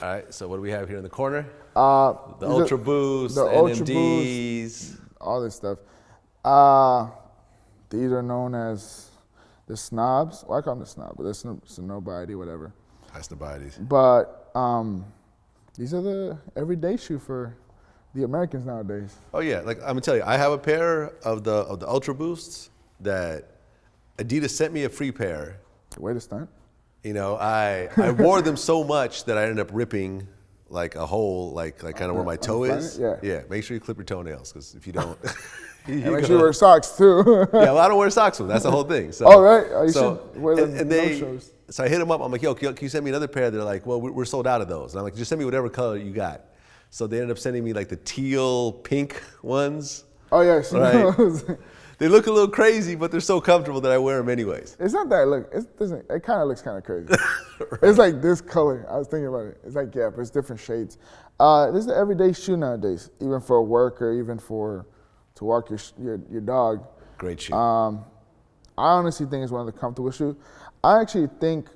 All right, so what do we have here in the corner? The These Ultra Boost, the Ultra NMDs. Boost, all this stuff. These are known as the snobs. Well, I call them the snob, but that's nobody, whatever. That's the bodies. But these are the everyday shoe for the Americans nowadays. Oh yeah, like I'm gonna tell you, I have a pair of the Ultra Boosts that Adidas sent me a free pair. Way to stunt. You know, I wore them so much that I ended up ripping like a hole, like kind of where my toe is. Yeah. Yeah. Make sure you clip your toenails, because if you don't, And make sure you wear socks too. Yeah, well, I don't wear socks with them. That's the whole thing. So, oh right, you should wear them no-shows. So I hit them up. I'm like, yo, can you send me another pair? They're like, well, we're sold out of those. And I'm like, just send me whatever color you got. So they ended up sending me like the teal pink ones. Oh yeah, she knows. They look a little crazy, but they're so comfortable that I wear them anyways. It's not that look. It kind of looks kind of crazy. Right. It's like this color. I was thinking about it. It's like but it's different shades. This is an everyday shoe nowadays, even for work or even to walk your dog. Great shoe. I honestly think it's one of the comfortable shoes. I actually think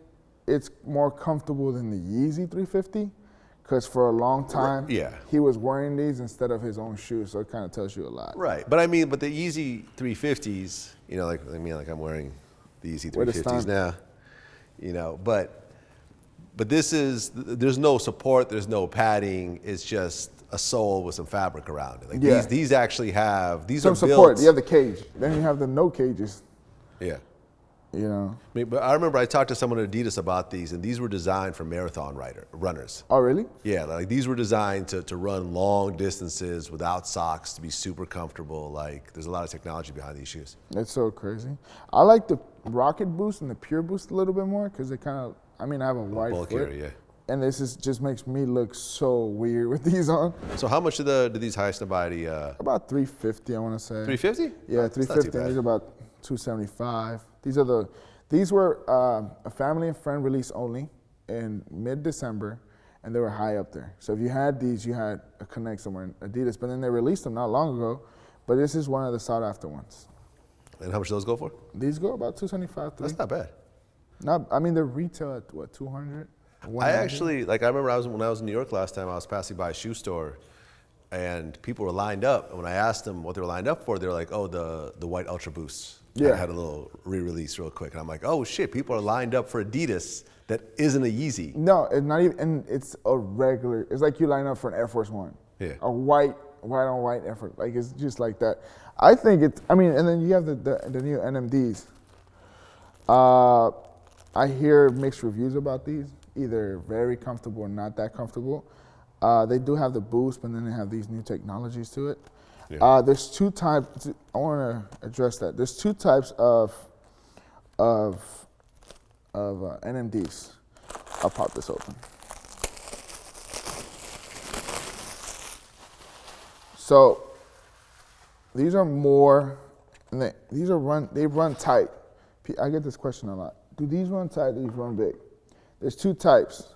it's more comfortable than the Yeezy 350. Because for a long time, he was wearing these instead of his own shoes, so it kind of tells you a lot. Right, but the Yeezy 350s, you know, like I'm wearing the Yeezy 350s now, you know, but there's no support, there's no padding, it's just a sole with some fabric around it. Like these actually have, some support. You have the cage, then you have the no cages. Yeah. You know. But I remember I talked to someone at Adidas about these, and these were designed for marathon runners. Oh, really? Yeah, like these were designed to run long distances without socks, to be super comfortable. Like, there's a lot of technology behind these shoes. That's so crazy. I like the Rocket Boost and the Pure Boost a little bit more because they kind of, I have a wide foot. Yeah. And this just makes me look so weird with these on. So how much do these Hypest body? About $350, I want to say. $350? Yeah, $350. These are about $275. These were a family and friend release only in mid-December, and they were high up there. So if you had these, you had a connect somewhere in Adidas. But then they released them not long ago. But this is one of the sought-after ones. And how much do those go for? These go about $275. That's not bad. They're retail at what, $200? I actually, I remember when I was in New York last time, I was passing by a shoe store, and people were lined up. And when I asked them what they were lined up for, they were like, oh, the white Ultra Boosts. Yeah. I had a little re-release real quick. And I'm like, oh shit, people are lined up for Adidas that isn't a Yeezy. No, it's not even, and it's a regular, it's like you line up for an Air Force One. Yeah. A white on white Air Force, like it's just like that. I think and then you have the new NMDs. I hear mixed reviews about these, either very comfortable or not that comfortable. They do have the Boost, but then they have these new technologies to it. Yeah. There's two types. I want to address that. There's two types of NMDs. I'll pop this open. So these are more. They run tight. I get this question a lot. Do these run tight? Do these run big? There's two types.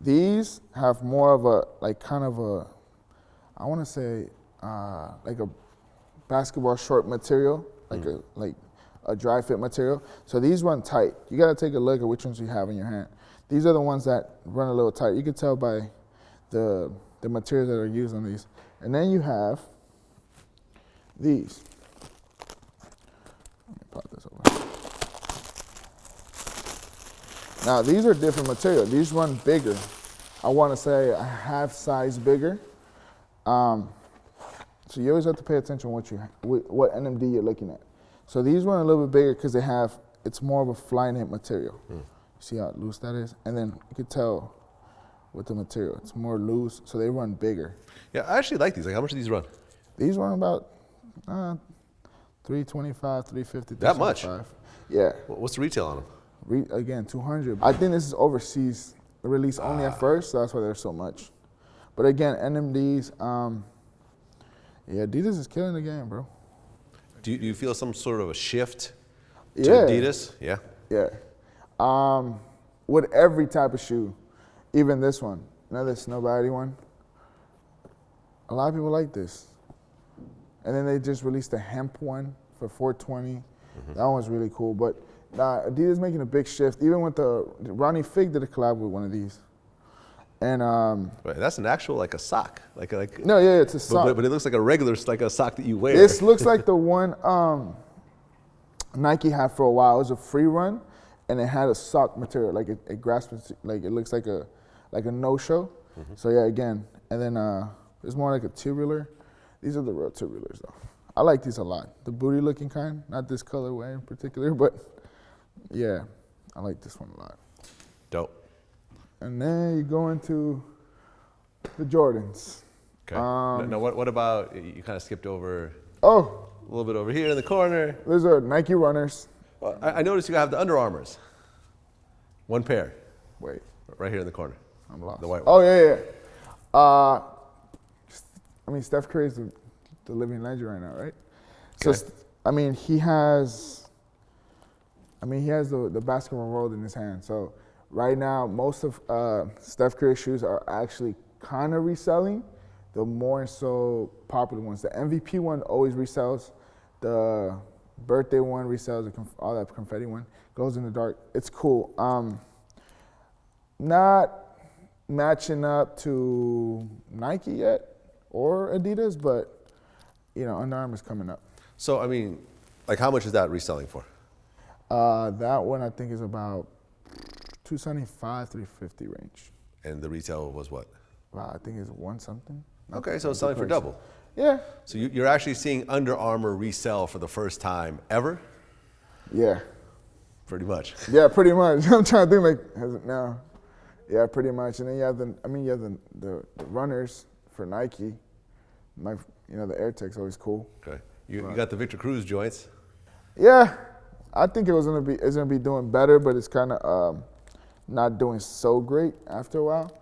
These have more of I want to say. Like a basketball short material, like a dry fit material. So these run tight. You got to take a look at which ones you have in your hand. These are the ones that run a little tight. You can tell by the materials that are used on these. And then you have these. Let me pop this over. Now these are different material. These run bigger. I want to say a half size bigger. So you always have to pay attention what NMD you're looking at. So these run a little bit bigger because it's more of a Flyknit material. See how loose that is? And then you can tell with the material, it's more loose, so they run bigger. Yeah, I actually like these. Like, how much do these run? These run about $325, $350. That much? Yeah. What's the retail on them? Again, $200. I think this is overseas release only at first, so that's why there's so much. But again, NMDs, Adidas is killing the game, bro. Do you feel some sort of a shift to Adidas? Yeah. Yeah. With every type of shoe, even this one, another snowbody one, a lot of people like this. And then they just released a hemp one for $420. Mm-hmm. That one's really cool. But Adidas making a big shift. Even with Ronnie Fig did a collab with one of these. And Wait, that's an actual like a sock, like no, yeah, it's a sock. But it looks like a regular, like a sock that you wear. This looks like the one Nike had for a while. It was a free run, and it had a sock material, like it grasps, like it looks like a no-show. Mm-hmm. So yeah, again, and then it's more like a tubular. These are the real tubulars though. I like these a lot. The booty looking kind, not this colorway in particular, but yeah, I like this one a lot. Dope. And then you go into the Jordans. Okay. Now what about, you kind of skipped over Oh, a little bit over here in the corner. those are Nike runners. Well, I noticed you have the Under Armours. One pair. Wait, Right here in the corner. I'm lost. The white one. Oh, yeah. I mean, Steph Curry is the living legend right now, right? Okay. So, I mean, he has the basketball world in his hand. So right now, most of Steph Curry's shoes are actually kind of reselling. The more so popular ones. The MVP one always resells. The birthday one resells. All that confetti one goes in the dark. It's cool. Not matching up to Nike yet or Adidas, but Under Armour's coming up. So, I mean, like how much is that reselling for? That one I think is about $275, $350 range. And the retail was what? Wow, I think it's one something. Okay, so it's selling for double. Yeah. So you're actually seeing Under Armour resell for the first time ever? Yeah. Pretty much. Yeah, pretty much. I'm trying to think like, has it now? Yeah, pretty much. And then you have the runners for Nike. The Air Tech's always cool. Okay. You got the Victor Cruz joints. Yeah, I think it's gonna be doing better, but it's kind of not doing so great after a while.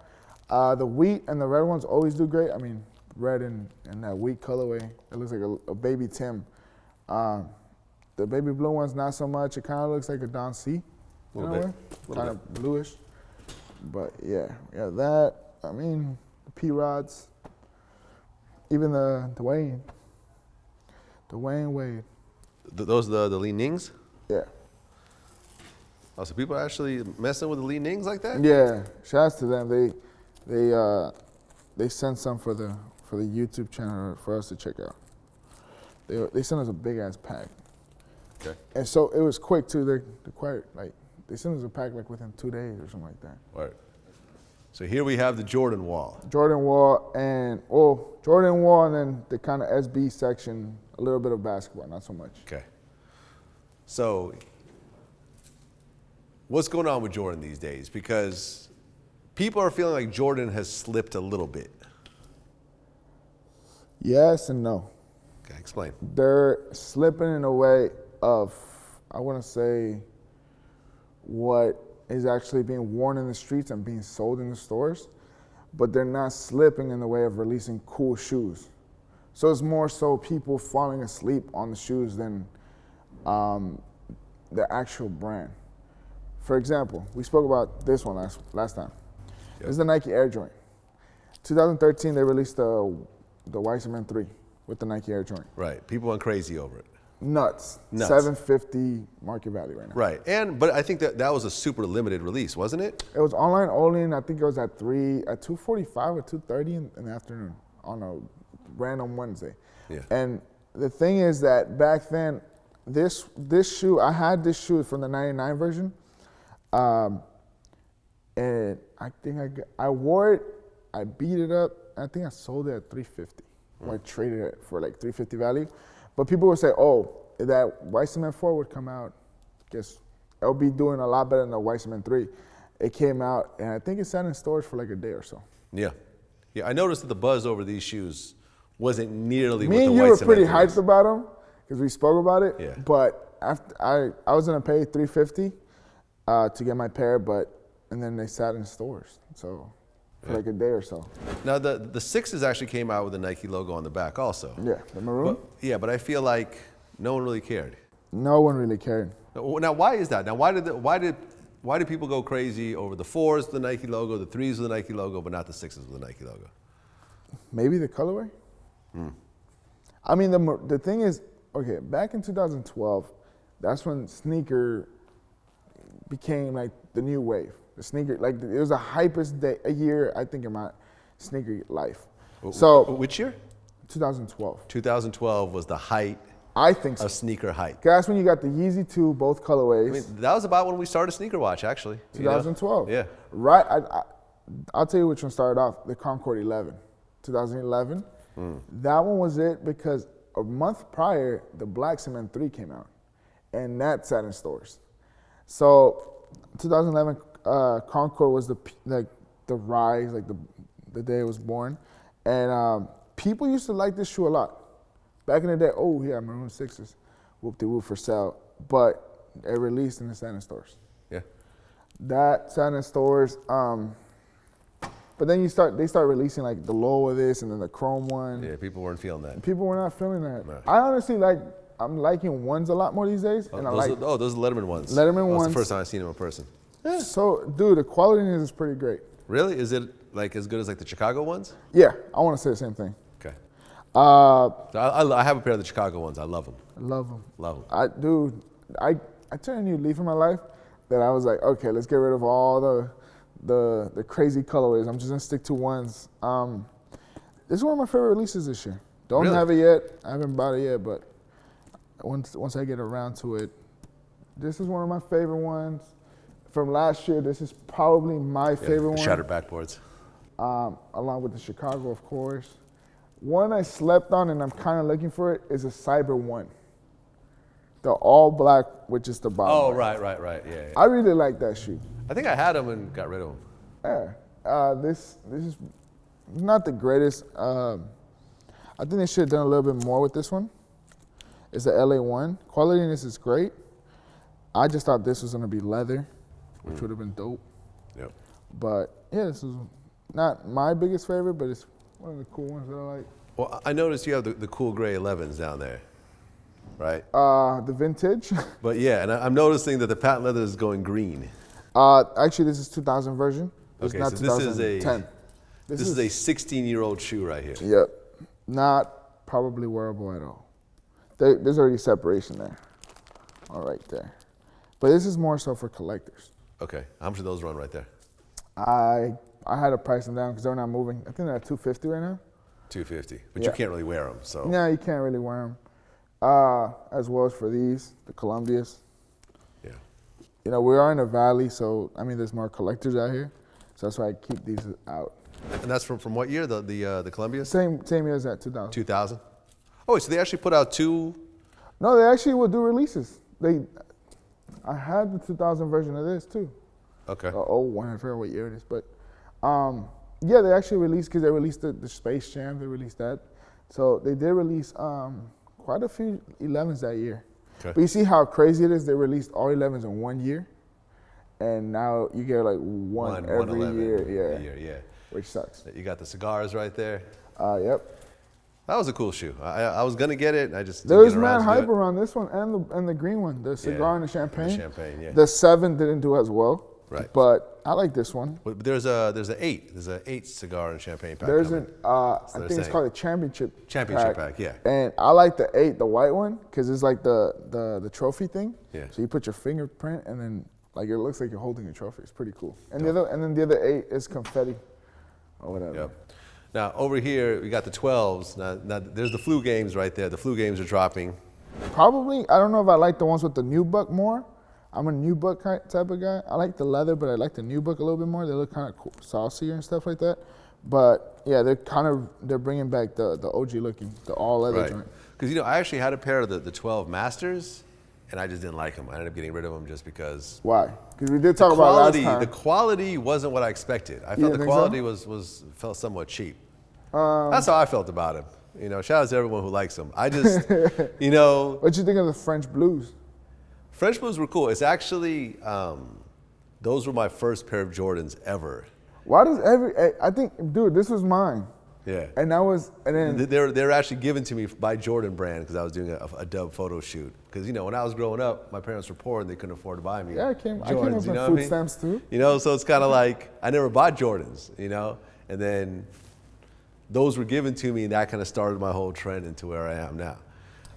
The wheat and the red ones always do great. I mean, red and that wheat colorway, it looks like a baby Tim. The baby blue one's not so much. It kind of looks like a Don C. A little bit. Kind of bluish. But yeah, that. I mean, the P-Rods, even the Dwayne Wade. Those are the Li Nings? Yeah. Oh, so people are actually messing with the Li Nings like that? Yeah, shouts to them. They sent some for the YouTube channel for us to check out. They sent us a big ass pack. Okay. And so it was quick too. They're quite like they sent us a pack like within 2 days or something like that. Right. So here we have the Jordan wall. Jordan wall and then the kind of SB section, a little bit of basketball, not so much. Okay. So what's going on with Jordan these days? Because people are feeling like Jordan has slipped a little bit. Yes and no. Okay, explain. They're slipping in a way of, I want to say, what is actually being worn in the streets and being sold in the stores, but they're not slipping in the way of releasing cool shoes. So it's more so people falling asleep on the shoes than the actual brand. For example, we spoke about this one last time. Yep. This is the Nike Air joint. 2013, they released the Weissman 3 with the Nike Air joint. Right. People went crazy over it. Nuts. $750 market value right now. Right. But I think that was a super limited release, wasn't it? It was online only, and I think it was at 2:45 or 2:30 in the afternoon on a random Wednesday. Yeah. And the thing is that back then, this shoe, I had this shoe from the 99 version, and I think I wore it, I beat it up, and I think I sold it at $350. Or I traded it for like $350 value. But people would say, oh, that Weissman 4 would come out, guess it'll be doing a lot better than the Weissman 3. It came out, and I think it sat in storage for like a day or so. Yeah. Yeah, I noticed that the buzz over these shoes wasn't nearly Me what the and you Weissman were pretty 3 hyped is. about them because we spoke about it. Yeah. But after I was gonna pay $350 to get my pair, and then they sat in stores, so for like a day or so. Now the 6s actually came out with the Nike logo on the back also. Yeah, the maroon. But I feel like no one really cared. No one really cared. Now why is that? Now why did people go crazy over the 4s with the Nike logo, the 3s with the Nike logo, but not the 6s with the Nike logo? Maybe the colorway. I mean, the thing is, okay, back in 2012, that's when sneaker became like the new wave. The sneaker, like it was the hypest day, a year I think in my sneaker life. So which year? 2012. 2012 was the height. I think so. Of sneaker hype. That's when you got the Yeezy 2, both colorways. I mean, that was about when we started Sneaker Watch, actually. 2012. Yeah. Right. I'll tell you which one started off. The Concord 11. 2011. That one was it because a month prior, the Black Cement 3 came out. And that sat in stores. So 2011, Concord was the rise, like the day it was born. And people used to like this shoe a lot. Back in the day, oh yeah, Maroon 6s, whoop-de-whoop for sale. But it released in the sat in stores. Yeah. That sat in stores. But then they start releasing like the low of this and then the chrome one. Yeah, people weren't feeling that. People were not feeling that. No. I honestly I'm liking ones a lot more these days. And those are Letterman ones. Letterman ones. That's the first time I've seen them in person. So, dude, the quality in it is pretty great. Really? Is it like as good as like the Chicago ones? Yeah, I want to say the same thing. Okay. So I have a pair of the Chicago ones. I love them. I love them. Love them. Dude, I turned a new leaf in my life that I was like, okay, let's get rid of all the crazy colorways. I'm just gonna stick to ones. This is one of my favorite releases this year. Don't Really? have it yet. I haven't bought it yet, but once I get around to it, this is one of my favorite ones. From last year, this is probably my favorite one. Shattered backboards. Along with the Chicago, of course. One I slept on and I'm kind of looking for it is a Cyber 1. The all black with just the bottom. Oh, right. Yeah. I really like that shoe. I think I had them and got rid of them. Yeah. This is not the greatest. I think they should have done a little bit more with this one. It's the LA 1. Quality in this is great. I just thought this was going to be leather, which would have been dope. Yep. But yeah, this is not my biggest favorite, but it's one of the cool ones that I like. Well, I noticed you have the cool gray 11s down there, right? The vintage. But yeah, and I'm noticing that the patent leather is going green. Actually, this is 2000 version. It's Okay, not so this is 2010. This is a 16-year-old shoe right here. Yep. Not probably wearable at all. There's already separation there. All right there. But this is more so for collectors. Okay, how much do those run right there? I had to price them down because they're not moving. I think they're at $250 right now. $250, but Yeah. you can't really wear them, so. No, you can't really wear them. As well as for these, the Columbias. Yeah. You know, we are in a valley, so I mean, there's more collectors out here. So that's why I keep these out. And that's from what year? The Columbias? Same year as that, 2000. 2000. Oh, wait, so they actually put out two. No, they actually will do releases. I had the 2000 version of this too. Okay. Old one, I forget what year it is, but yeah, they actually released because they released the Space Jam. They released that, so they did release quite a few 11s that year. Okay. But you see how crazy it is? They released all 11s in 1 year, and now you get like one every 11 year. a year, yeah. Which sucks. You got the cigars right there. Yep. That was a cool shoe. I was gonna get it. I just There didn't was get around mad to hype do it. around this one and the green one, the cigar and the champagne. The champagne, yeah. The 7 didn't do as well. Right. But I like this one. But there's an 8. There's an 8 cigar and champagne pack. There's coming. I they're think it's saying. called a championship Championship pack, yeah. And I like the 8, the white one, because it's like the trophy thing. Yeah. So you put your fingerprint and then like it looks like you're holding a trophy. It's pretty cool. And then the other 8 is confetti or whatever. Yep. Now over here we got the 12s. Now there's the flu games right there. The flu games are dropping. Probably, I don't know if I like the ones with the nubuck more. I'm a nubuck type of guy. I like the leather, but I like the nubuck a little bit more. They look kind of cool, saucier and stuff like that. But yeah, they're bringing back the OG looking, the all leather Right. joint. Because I actually had a pair of the 12 Masters, and I just didn't like them. I ended up getting rid of them just because. Why? Because we did talk about last time. The quality wasn't what I expected. I You felt didn't the think quality felt somewhat cheap. That's how I felt about him. Shout out to everyone who likes them. I just, What you think of the French blues? French blues were cool. It's actually, those were my first pair of Jordans ever. Why does I think, dude, this was mine. Yeah. And then They're actually given to me by Jordan Brand because I was doing a dub photo shoot. Because when I was growing up, my parents were poor and they couldn't afford to buy me. I came up Jordans, with you know food what I mean? stamps too. So it's kind of like I never bought Jordans, and then those were given to me, and that kind of started my whole trend into where I am now.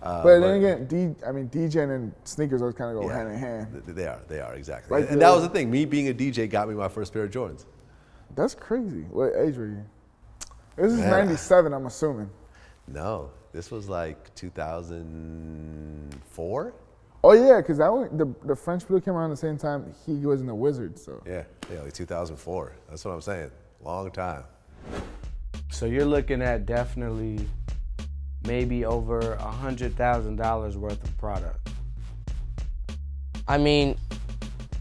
But then again, DJing and sneakers always kind of go hand in hand. They are exactly. Like and that was the thing. Me being a DJ got me my first pair of Jordans. That's crazy. What age were you? This is 97, I'm assuming. No, this was like 2004. Oh yeah, because the French Blue came around the same time he was in the Wizards. So yeah, like 2004. That's what I'm saying. Long time. So you're looking at definitely maybe over $100,000 worth of product. I mean,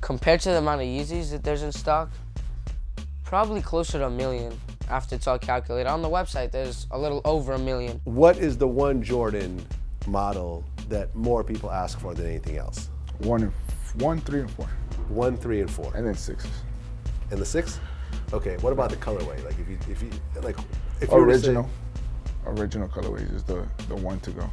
compared to the amount of Yeezys that there's in stock, probably closer to $1 million after it's all calculated. On the website, there's a little over $1 million. What is the one Jordan model that more people ask for than anything else? 1, 3, and 4. 1, 3, and 4. And then 6s. And the 6? Okay. What about the colorway? Like if you original colorways is the one to go.